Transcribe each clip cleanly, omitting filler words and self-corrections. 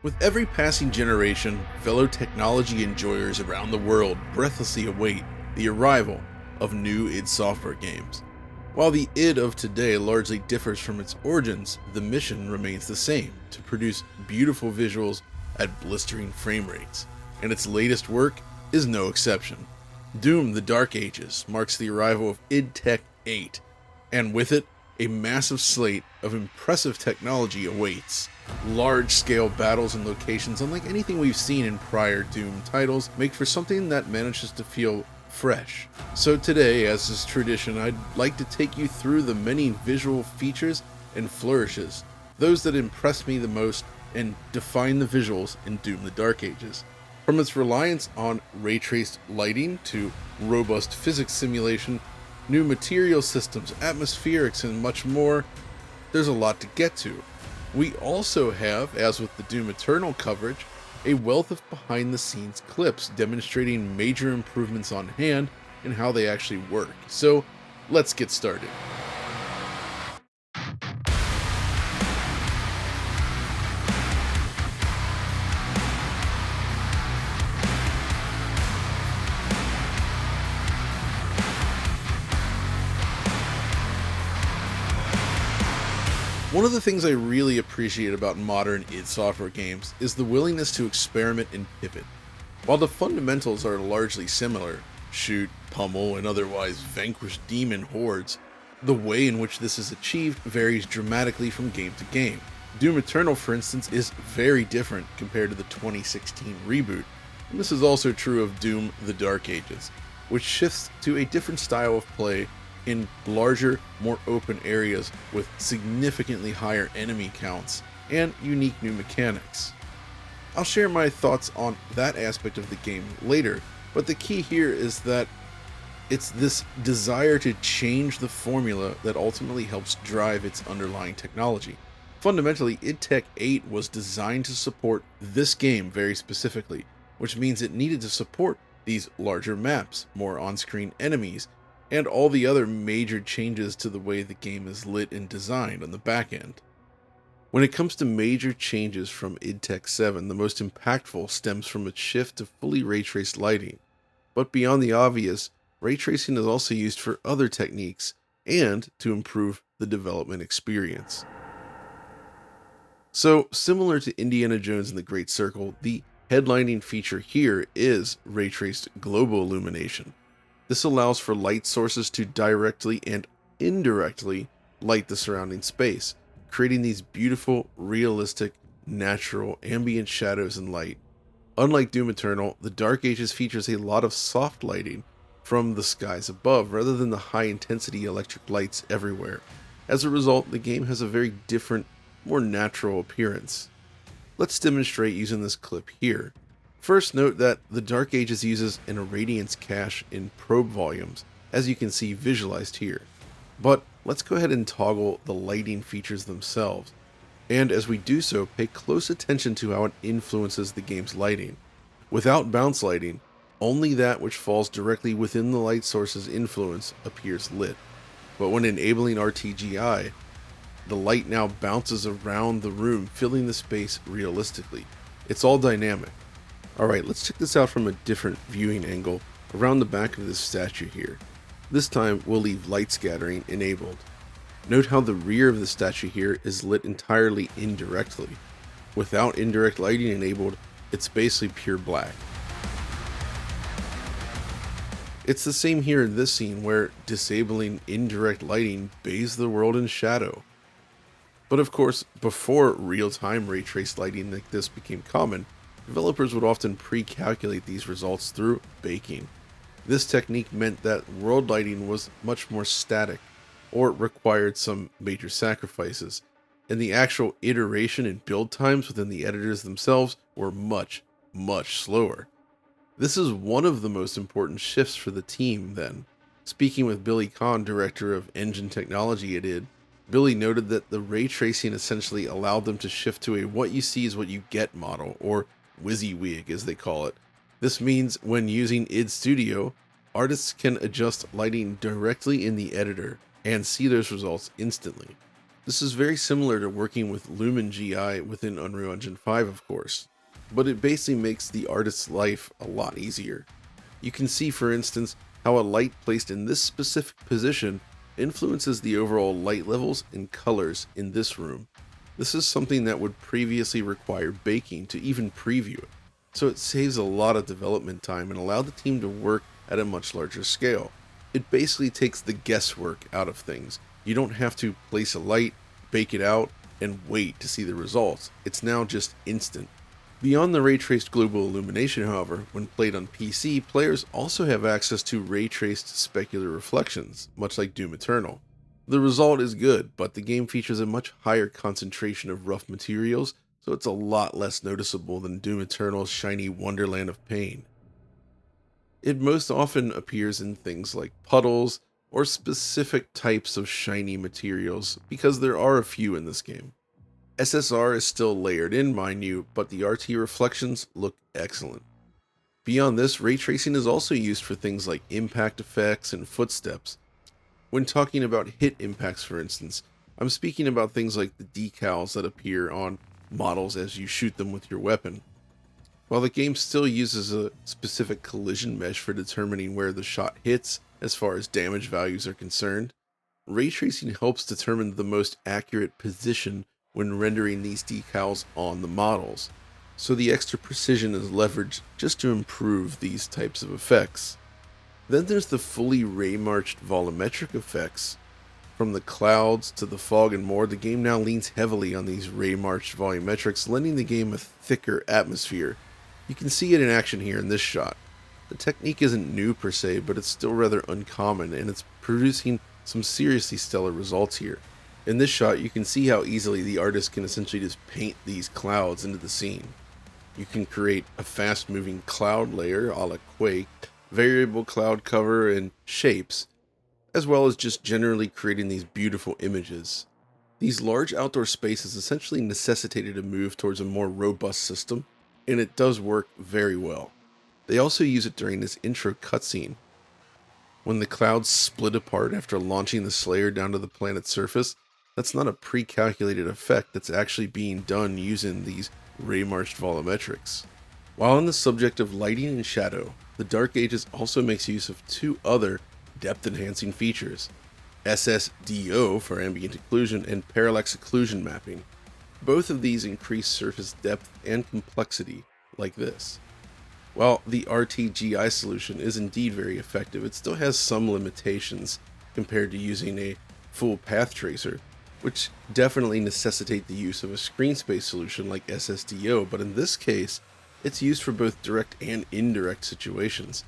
With every passing generation, fellow technology enjoyers around the world breathlessly await the arrival of new id Software games. While the id of today largely differs from its origins, the mission remains the same: to produce beautiful visuals at blistering frame rates, and its latest work is no exception. Doom: The Dark Ages marks the arrival of id Tech 8, and with it, a massive slate of impressive technology awaits. Large-scale battles and locations unlike anything we've seen in prior Doom titles make for something that manages to feel fresh. So today, as is tradition, I'd like to take you through the many visual features and flourishes, those that impress me the most and define the visuals in Doom: The Dark Ages. From its reliance on ray-traced lighting to robust physics simulation, new material systems, atmospherics, and much more, there's a lot to get to. We also have, as with the Doom Eternal coverage, a wealth of behind-the-scenes clips demonstrating major improvements on hand and how they actually work. So, let's get started. One of the things I really appreciate about modern id Software games is the willingness to experiment and pivot. While the fundamentals are largely similar, shoot, pummel, and otherwise vanquish demon hordes, the way in which this is achieved varies dramatically from game to game. Doom Eternal, for instance, is very different compared to the 2016 reboot, and this is also true of Doom: The Dark Ages, which shifts to a different style of play in larger, more open areas with significantly higher enemy counts and unique new mechanics. I'll share my thoughts on that aspect of the game later, but the key here is that it's this desire to change the formula that ultimately helps drive its underlying technology. Fundamentally, id Tech 8 was designed to support this game very specifically, which means it needed to support these larger maps, more on-screen enemies, and all the other major changes to the way the game is lit and designed on the back end. When it comes to major changes from id Tech 7, the most impactful stems from its shift to fully ray-traced lighting. But beyond the obvious, ray tracing is also used for other techniques and to improve the development experience. So, similar to Indiana Jones and the Great Circle, the headlining feature here is ray-traced global illumination. This allows for light sources to directly and indirectly light the surrounding space, creating these beautiful, realistic, natural, ambient shadows and light. Unlike Doom Eternal, The Dark Ages features a lot of soft lighting from the skies above, rather than the high-intensity electric lights everywhere. As a result, the game has a very different, more natural appearance. Let's demonstrate using this clip here. First, note that The Dark Ages uses an irradiance cache in probe volumes, as you can see visualized here. But let's go ahead and toggle the lighting features themselves, and as we do so, pay close attention to how it influences the game's lighting. Without bounce lighting, only that which falls directly within the light source's influence appears lit. But when enabling RTGI, the light now bounces around the room, filling the space realistically. It's all dynamic. Alright, let's check this out from a different viewing angle around the back of this statue here. This time we'll leave light scattering enabled. Note how the rear of the statue here is lit entirely indirectly. Without indirect lighting enabled, it's basically pure black. It's the same here in this scene where disabling indirect lighting bathes the world in shadow. But of course, before real-time ray-traced lighting like this became common, developers would often pre-calculate these results through baking. This technique meant that world lighting was much more static, or required some major sacrifices, and the actual iteration and build times within the editors themselves were much, much slower. This is one of the most important shifts for the team then. Speaking with Billy Kahn, director of engine technology at id, Billy noted that the ray tracing essentially allowed them to shift to a what you see is what you get model, or WYSIWYG as they call it. This means when using id Studio, artists can adjust lighting directly in the editor and see those results instantly. This is very similar to working with Lumen GI within Unreal Engine 5, of course, but it basically makes the artist's life a lot easier. You can see, for instance, how a light placed in this specific position influences the overall light levels and colors in this room. This is something that would previously require baking to even preview it, so it saves a lot of development time and allows the team to work at a much larger scale. It basically takes the guesswork out of things. You don't have to place a light, bake it out, and wait to see the results. It's now just instant. Beyond the ray-traced global illumination, however, when played on PC, players also have access to ray-traced specular reflections, much like Doom Eternal. The result is good, but the game features a much higher concentration of rough materials, so it's a lot less noticeable than Doom Eternal's shiny wonderland of pain. It most often appears in things like puddles or specific types of shiny materials, because there are a few in this game. SSR is still layered in, mind you, but the RT reflections look excellent. Beyond this, ray tracing is also used for things like impact effects and footsteps. When talking about hit impacts, for instance, I'm speaking about things like the decals that appear on models as you shoot them with your weapon. While the game still uses a specific collision mesh for determining where the shot hits as far as damage values are concerned, ray tracing helps determine the most accurate position when rendering these decals on the models, so the extra precision is leveraged just to improve these types of effects. Then there's the fully ray-marched volumetric effects. From the clouds to the fog and more, the game now leans heavily on these ray-marched volumetrics, lending the game a thicker atmosphere. You can see it in action here in this shot. The technique isn't new per se, but it's still rather uncommon, and it's producing some seriously stellar results here. In this shot, you can see how easily the artist can essentially just paint these clouds into the scene. You can create a fast-moving cloud layer a la Quake, variable cloud cover, and shapes, as well as just generally creating these beautiful images. These large outdoor spaces essentially necessitated a move towards a more robust system, and it does work very well. They also use it during this intro cutscene. When the clouds split apart after launching the Slayer down to the planet's surface, that's not a pre-calculated effect, that's actually being done using these ray-marched volumetrics. While on the subject of lighting and shadow, the Dark Ages also makes use of two other depth-enhancing features: SSDO for ambient occlusion and parallax occlusion mapping. Both of these increase surface depth and complexity, like this. While the RTGI solution is indeed very effective, it still has some limitations compared to using a full path tracer, which definitely necessitate the use of a screen space solution like SSDO, but in this case, it's used for both direct and indirect situations.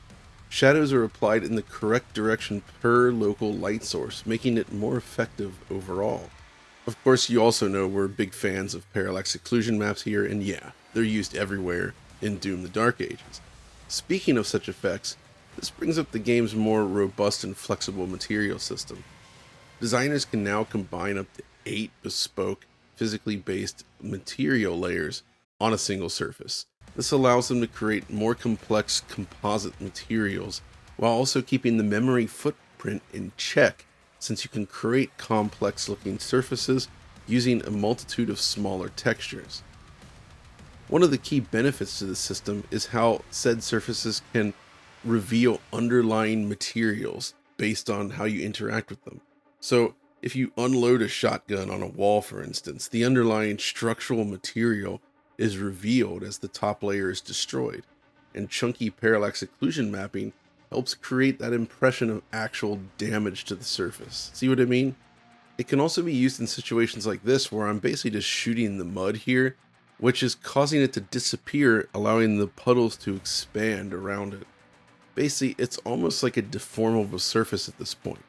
Shadows are applied in the correct direction per local light source, making it more effective overall. Of course, you also know we're big fans of parallax occlusion maps here, and yeah, they're used everywhere in Doom the Dark Ages. Speaking of such effects, this brings up the game's more robust and flexible material system. Designers can now combine up to 8 bespoke, physically based material layers on a single surface. This allows them to create more complex composite materials while also keeping the memory footprint in check, since you can create complex looking surfaces using a multitude of smaller textures. One of the key benefits to this system is how said surfaces can reveal underlying materials based on how you interact with them. So if you unload a shotgun on a wall, for instance, the underlying structural material is revealed as the top layer is destroyed, and chunky parallax occlusion mapping helps create that impression of actual damage to the surface. See what I mean? It can also be used in situations like this where I'm basically just shooting the mud here, which is causing it to disappear, allowing the puddles to expand around it. Basically, it's almost like a deformable surface at this point.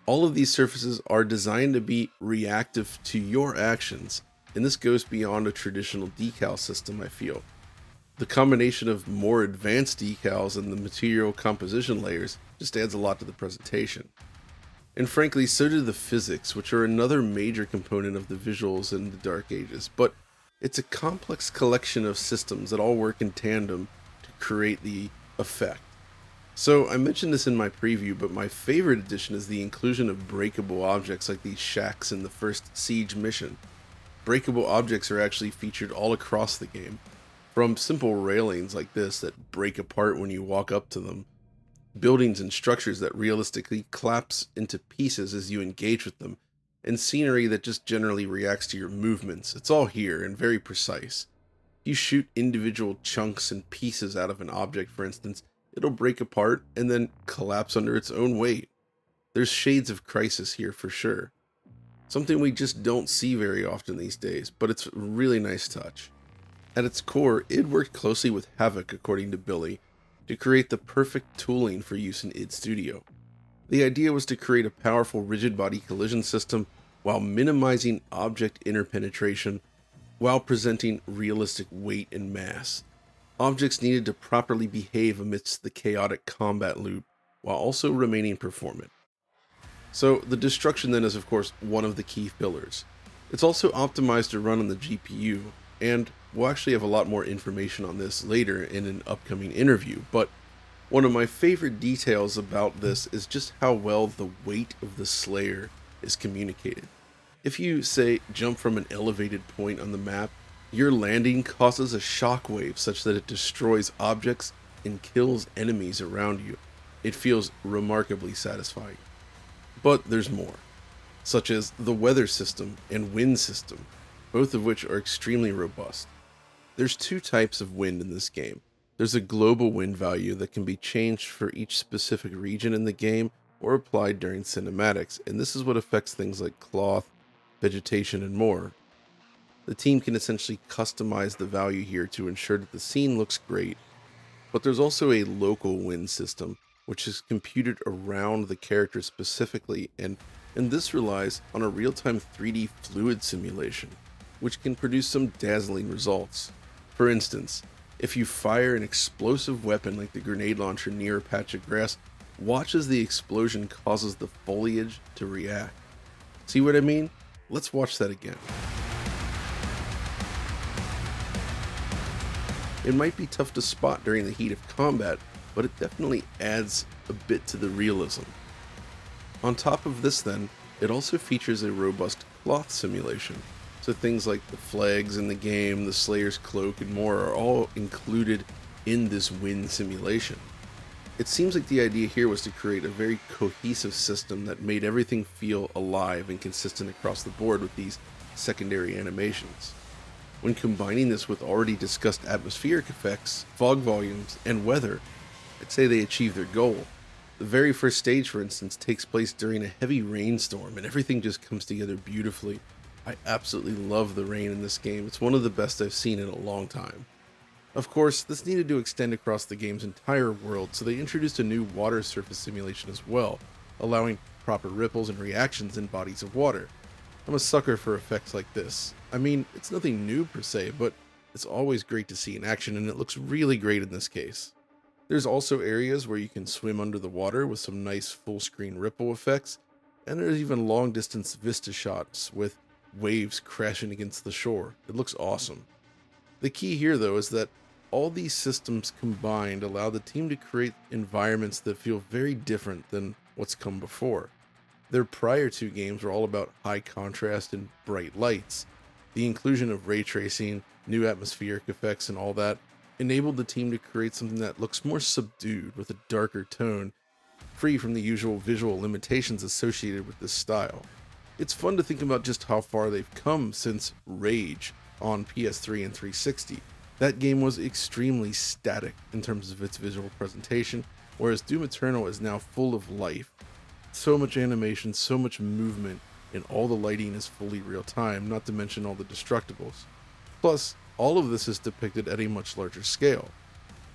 All of these surfaces are designed to be reactive to your actions, and this goes beyond a traditional decal system, I feel. The combination of more advanced decals and the material composition layers just adds a lot to the presentation. And frankly, so do the physics, which are another major component of the visuals in the Dark Ages, but it's a complex collection of systems that all work in tandem to create the effect. So I mentioned this in my preview, but my favorite addition is the inclusion of breakable objects like these shacks in the first Siege mission. Breakable objects are actually featured all across the game, from simple railings like this that break apart when you walk up to them, buildings and structures that realistically collapse into pieces as you engage with them, and scenery that just generally reacts to your movements. It's all here and very precise. You shoot individual chunks and pieces out of an object, for instance, it'll break apart and then collapse under its own weight. There's shades of Crisis here for sure. Something we just don't see very often these days, but it's a really nice touch. At its core, id worked closely with Havoc, according to Billy, to create the perfect tooling for use in id Studio. The idea was to create a powerful rigid body collision system while minimizing object interpenetration while presenting realistic weight and mass. Objects needed to properly behave amidst the chaotic combat loop while also remaining performant. So the destruction then is of course one of the key pillars. It's also optimized to run on the GPU, and we'll actually have a lot more information on this later in an upcoming interview, but one of my favorite details about this is just how well the weight of the Slayer is communicated. If you, say, jump from an elevated point on the map, your landing causes a shockwave such that it destroys objects and kills enemies around you. It feels remarkably satisfying. But there's more, such as the weather system and wind system, both of which are extremely robust. There's two types of wind in this game. There's a global wind value that can be changed for each specific region in the game or applied during cinematics, and this is what affects things like cloth, vegetation, and more. The team can essentially customize the value here to ensure that the scene looks great. But there's also a local wind system, which is computed around the character specifically, and this relies on a real-time 3D fluid simulation, which can produce some dazzling results. For instance, if you fire an explosive weapon like the grenade launcher near a patch of grass, watch as the explosion causes the foliage to react. See what I mean? Let's watch that again. It might be tough to spot during the heat of combat, but it definitely adds a bit to the realism. On top of this then, it also features a robust cloth simulation. So things like the flags in the game, the Slayer's cloak, and more are all included in this wind simulation. It seems like the idea here was to create a very cohesive system that made everything feel alive and consistent across the board with these secondary animations. When combining this with already discussed atmospheric effects, fog volumes, and weather, I'd say they achieved their goal. The very first stage, for instance, takes place during a heavy rainstorm and everything just comes together beautifully. I absolutely love the rain in this game. It's one of the best I've seen in a long time. Of course, this needed to extend across the game's entire world, so they introduced a new water surface simulation as well, allowing proper ripples and reactions in bodies of water. I'm a sucker for effects like this. I mean, it's nothing new per se, but it's always great to see in action, and it looks really great in this case. There's also areas where you can swim under the water with some nice full screen ripple effects, and there's even long distance vista shots with waves crashing against the shore. It looks awesome. The key here though is that all these systems combined allow the team to create environments that feel very different than what's come before. Their prior two games were all about high contrast and bright lights. The inclusion of ray tracing, new atmospheric effects, and all that enabled the team to create something that looks more subdued with a darker tone, free from the usual visual limitations associated with this style. It's fun to think about just how far they've come since Rage on PS3 and 360. That game was extremely static in terms of its visual presentation, whereas Doom Eternal is now full of life. So much animation, so much movement, and all the lighting is fully real time, not to mention all the destructibles. Plus, all of this is depicted at a much larger scale.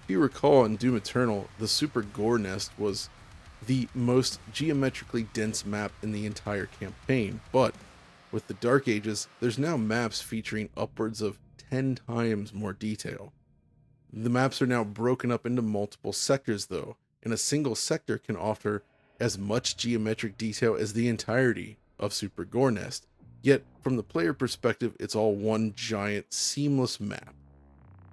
If you recall, in Doom Eternal, the Super Gore Nest was the most geometrically dense map in the entire campaign, but with the Dark Ages, there's now maps featuring upwards of 10 times more detail. The maps are now broken up into multiple sectors though, and a single sector can offer as much geometric detail as the entirety of Super Gore Nest, yet from the player perspective, it's all one giant seamless map.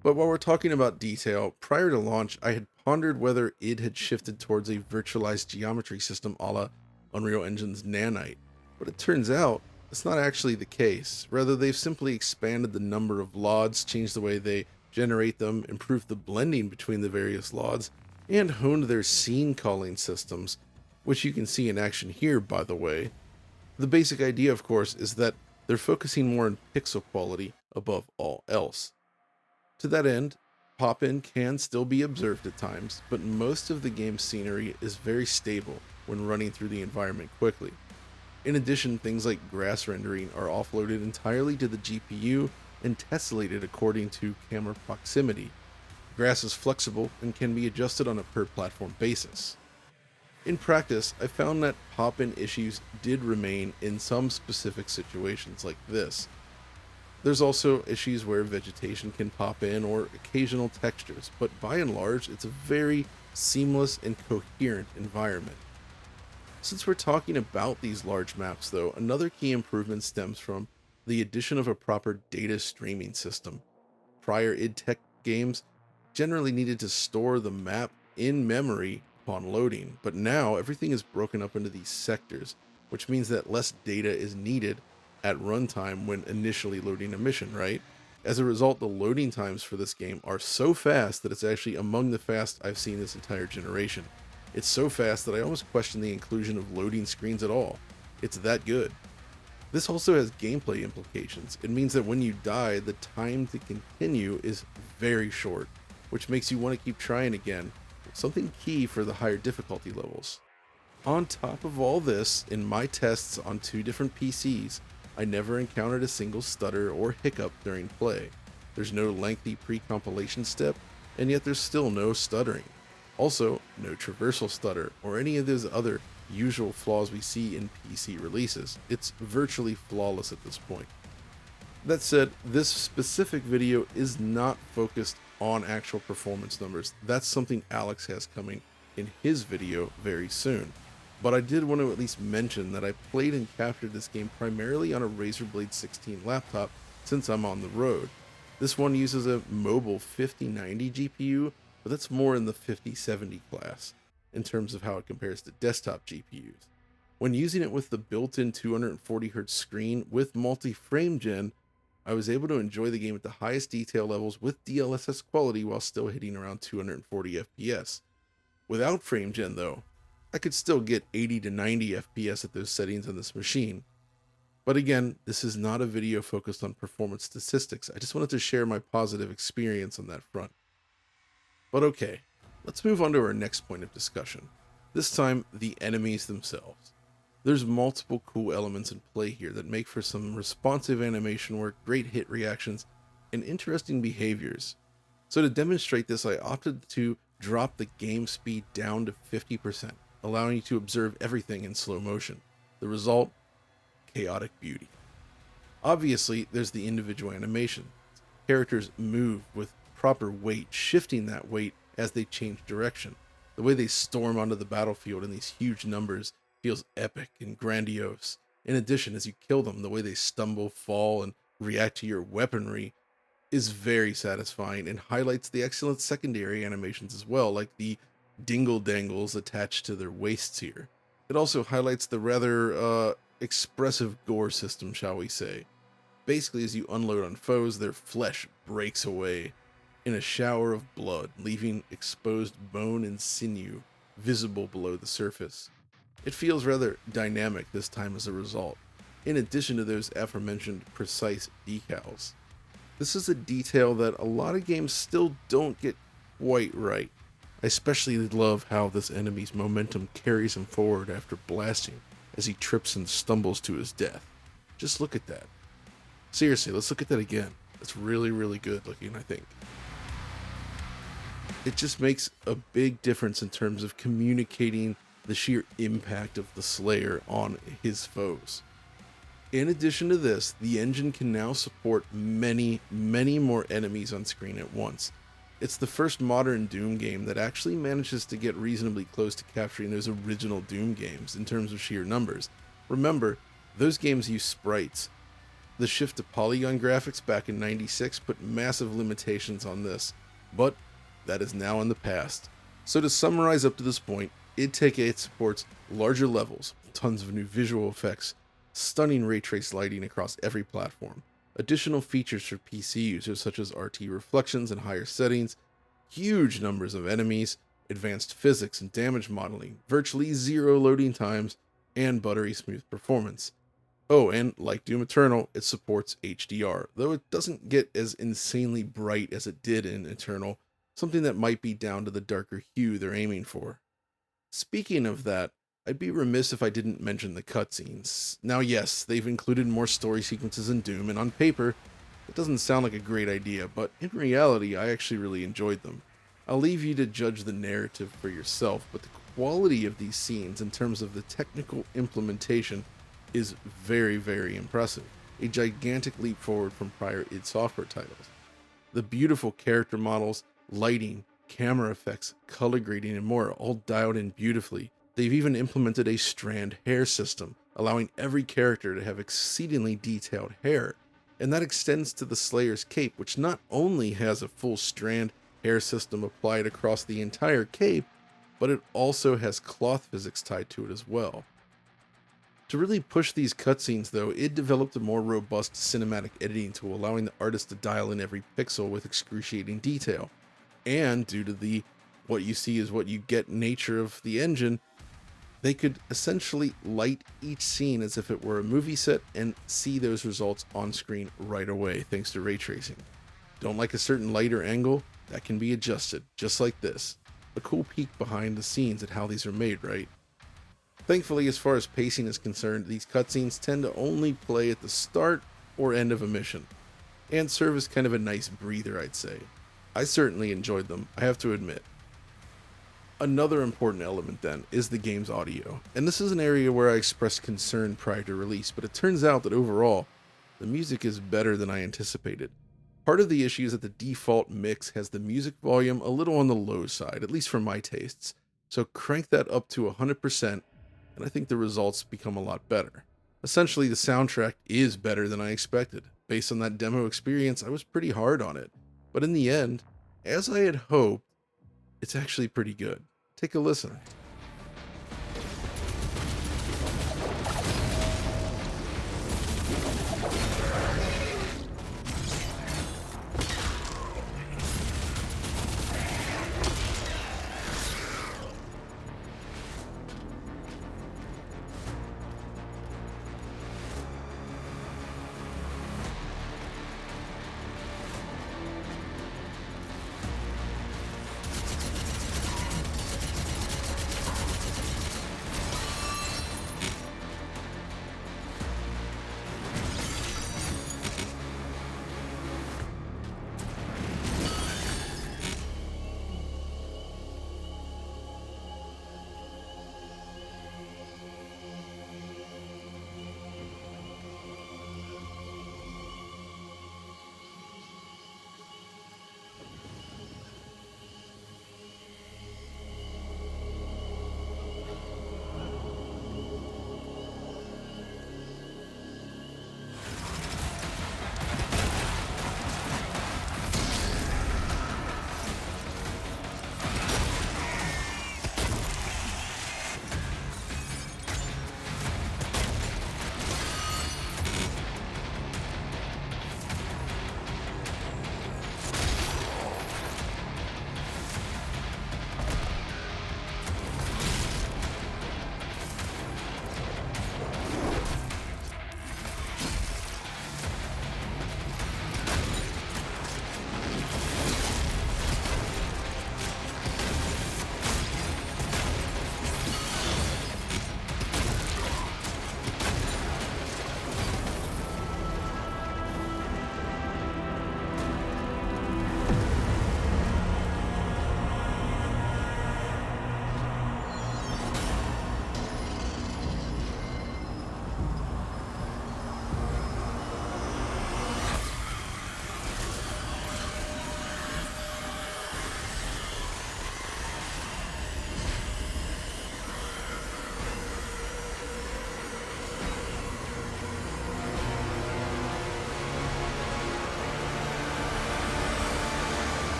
But while we're talking about detail, prior to launch, I had pondered whether id had shifted towards a virtualized geometry system a la Unreal Engine's Nanite, but it turns out that's not actually the case. Rather, they've simply expanded the number of LODs, changed the way they generate them, improved the blending between the various LODs, and honed their scene calling systems, which you can see in action here, by the way. The basic idea, of course, is that they're focusing more on pixel quality above all else. To that end, pop-in can still be observed at times, but most of the game's scenery is very stable when running through the environment quickly. In addition, things like grass rendering are offloaded entirely to the GPU and tessellated according to camera proximity. Grass is flexible and can be adjusted on a per-platform basis. In practice, I found that pop-in issues did remain in some specific situations like this. There's also issues where vegetation can pop in or occasional textures, but by and large, it's a very seamless and coherent environment. Since we're talking about these large maps though, another key improvement stems from the addition of a proper data streaming system. Prior id Tech games generally needed to store the map in memory upon loading, but now everything is broken up into these sectors, which means that less data is needed at runtime when initially loading a mission, right? As a result, the loading times for this game are so fast that it's actually among the fastest I've seen this entire generation. It's so fast that I almost question the inclusion of loading screens at all. It's that good. This also has gameplay implications. It means that when you die, the time to continue is very short, which makes you want to keep trying again, something key for the higher difficulty levels. On top of all this, in my tests on 2 different PCs, I never encountered a single stutter or hiccup during play. There's no lengthy pre-compilation step, and yet there's still no stuttering. Also, no traversal stutter or any of those other usual flaws we see in PC releases. It's virtually flawless at this point. That said, this specific video is not focused on actual performance numbers. That's something Alex has coming in his video very soon. But I did want to at least mention that I played and captured this game primarily on a Razer Blade 16 laptop since I'm on the road. This one uses a mobile 5090 GPU, but that's more in the 5070 class in terms of how it compares to desktop GPUs. When using it with the built-in 240Hz screen with multi-frame gen, I was able to enjoy the game at the highest detail levels with DLSS quality while still hitting around 240 FPS. Without frame gen though, I could still get 80 to 90 FPS at those settings on this machine. But again, this is not a video focused on performance statistics. I just wanted to share my positive experience on that front. But okay, let's move on to our next point of discussion. This time, the enemies themselves. There's multiple cool elements in play here that make for some responsive animation work, great hit reactions, and interesting behaviors. So to demonstrate this, I opted to drop the game speed down to 50%, allowing you to observe everything in slow motion. The result? Chaotic beauty. Obviously, there's the individual animation. Characters move with proper weight, shifting that weight as they change direction. The way they storm onto the battlefield in these huge numbers feels epic and grandiose. In addition, as you kill them, the way they stumble, fall, and react to your weaponry is very satisfying and highlights the excellent secondary animations as well, like the dingle dangles attached to their waists here. It also highlights the rather expressive gore system, shall we say. Basically, as you unload on foes, their flesh breaks away in a shower of blood, leaving exposed bone and sinew visible below the surface. It feels rather dynamic this time as a result, in addition to those aforementioned precise decals. This is a detail that a lot of games still don't get quite right. I especially love how this enemy's momentum carries him forward after blasting as he trips and stumbles to his death. Just look at that. Seriously, let's look at that again. It's really, really good looking, I think. It just makes a big difference in terms of communicating the sheer impact of the Slayer on his foes. In addition to this, the engine can now support many, many more enemies on screen at once. It's the first modern Doom game that actually manages to get reasonably close to capturing those original Doom games in terms of sheer numbers. Remember, those games use sprites. The shift to polygon graphics back in '96 put massive limitations on this, but that is now in the past. So to summarize up to this point, id Tech 8 supports larger levels, tons of new visual effects, stunning ray trace lighting across every platform, additional features for PC users such as RT reflections and higher settings, huge numbers of enemies, advanced physics and damage modeling, virtually zero loading times, and buttery smooth performance. Oh, and like Doom Eternal, it supports HDR, though it doesn't get as insanely bright as it did in Eternal, something that might be down to the darker hue they're aiming for. Speaking of that, I'd be remiss if I didn't mention the cutscenes. Now yes, they've included more story sequences in Doom, and on paper, it doesn't sound like a great idea, but in reality, I actually really enjoyed them. I'll leave you to judge the narrative for yourself, but the quality of these scenes in terms of the technical implementation is very, very impressive. A gigantic leap forward from prior id Software titles. The beautiful character models, lighting, camera effects, color grading, and more all dialed in beautifully. They've even implemented a strand hair system, allowing every character to have exceedingly detailed hair. And that extends to the Slayer's cape, which not only has a full strand hair system applied across the entire cape, but it also has cloth physics tied to it as well. To really push these cutscenes though, it developed a more robust cinematic editing tool, allowing the artist to dial in every pixel with excruciating detail. And due to the what you see is what you get nature of the engine, they could essentially light each scene as if it were a movie set and see those results on screen right away thanks to ray tracing. Don't like a certain light or angle? That can be adjusted, just like this. A cool peek behind the scenes at how these are made, right? Thankfully, as far as pacing is concerned, these cutscenes tend to only play at the start or end of a mission, and serve as kind of a nice breather, I'd say. I certainly enjoyed them, I have to admit. Another important element then is the game's audio, and this is an area where I expressed concern prior to release, but it turns out that overall, the music is better than I anticipated. Part of the issue is that the default mix has the music volume a little on the low side, at least for my tastes, so crank that up to 100%, and I think the results become a lot better. Essentially, the soundtrack is better than I expected. Based on that demo experience, I was pretty hard on it, but in the end, as I had hoped, it's actually pretty good. Take a listen.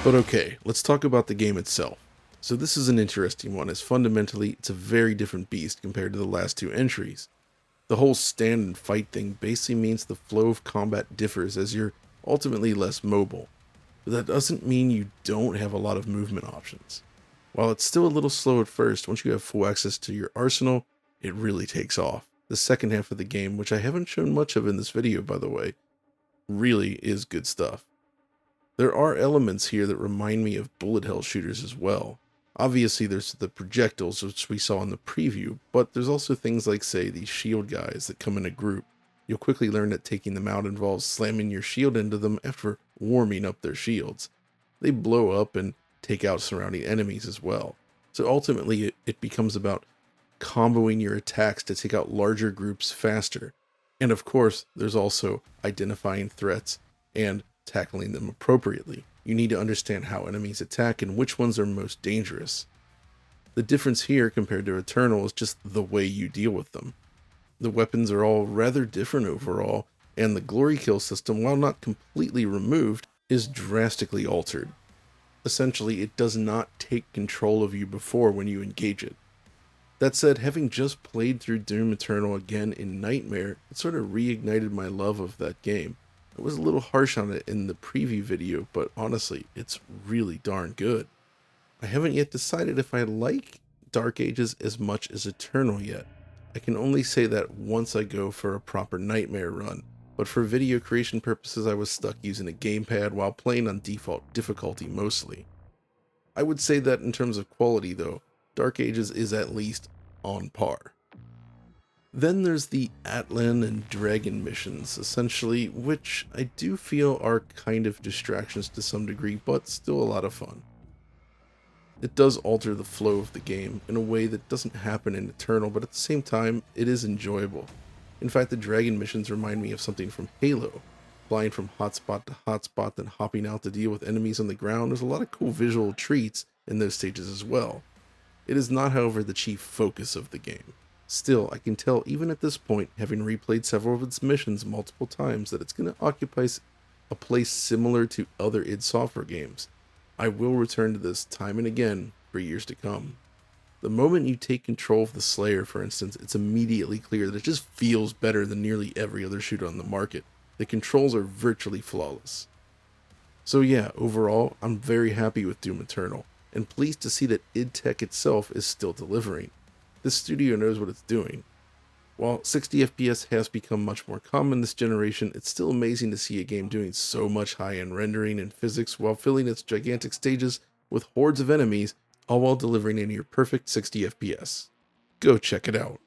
But okay, let's talk about the game itself. So this is an interesting one, as fundamentally it's a very different beast compared to the last two entries. The whole stand and fight thing basically means the flow of combat differs as you're ultimately less mobile, but that doesn't mean you don't have a lot of movement options. While it's still a little slow at first, once you have full access to your arsenal, it really takes off. The second half of the game, which I haven't shown much of in this video by the way, really is good stuff. There are elements here that remind me of bullet hell shooters as well. Obviously there's the projectiles which we saw in the preview, but there's also things like, say, these shield guys that come in a group. You'll quickly learn that taking them out involves slamming your shield into them after warming up their shields. They blow up and take out surrounding enemies as well. So ultimately it becomes about comboing your attacks to take out larger groups faster. And of course, there's also identifying threats and tackling them appropriately. You need to understand how enemies attack and which ones are most dangerous. The difference here compared to Eternal is just the way you deal with them. The weapons are all rather different overall, and the glory kill system, while not completely removed, is drastically altered. Essentially, it does not take control of you before when you engage it. That said, having just played through Doom Eternal again in Nightmare, it sort of reignited my love of that game. I was a little harsh on it in the preview video, but honestly, it's really darn good. I haven't yet decided if I like Dark Ages as much as Eternal yet. I can only say that once I go for a proper Nightmare run, but for video creation purposes I was stuck using a gamepad while playing on default difficulty mostly. I would say that in terms of quality though, Dark Ages is at least on par. Then there's the Atlan and Dragon missions, essentially, which I do feel are kind of distractions to some degree, but still a lot of fun. It does alter the flow of the game in a way that doesn't happen in Eternal, but at the same time, it is enjoyable. In fact, the Dragon missions remind me of something from Halo. Flying from hotspot to hotspot, then hopping out to deal with enemies on the ground. There's a lot of cool visual treats in those stages as well. It is not, however, the chief focus of the game. Still, I can tell even at this point, having replayed several of its missions multiple times, that it's going to occupy a place similar to other id Software games. I will return to this time and again for years to come. The moment you take control of the Slayer, for instance, it's immediately clear that it just feels better than nearly every other shooter on the market. The controls are virtually flawless. So yeah, overall, I'm very happy with Doom Eternal, and pleased to see that id Tech itself is still delivering. This studio knows what it's doing. While 60 FPS has become much more common this generation, it's still amazing to see a game doing so much high-end rendering and physics while filling its gigantic stages with hordes of enemies, all while delivering a near perfect 60 FPS. Go check it out.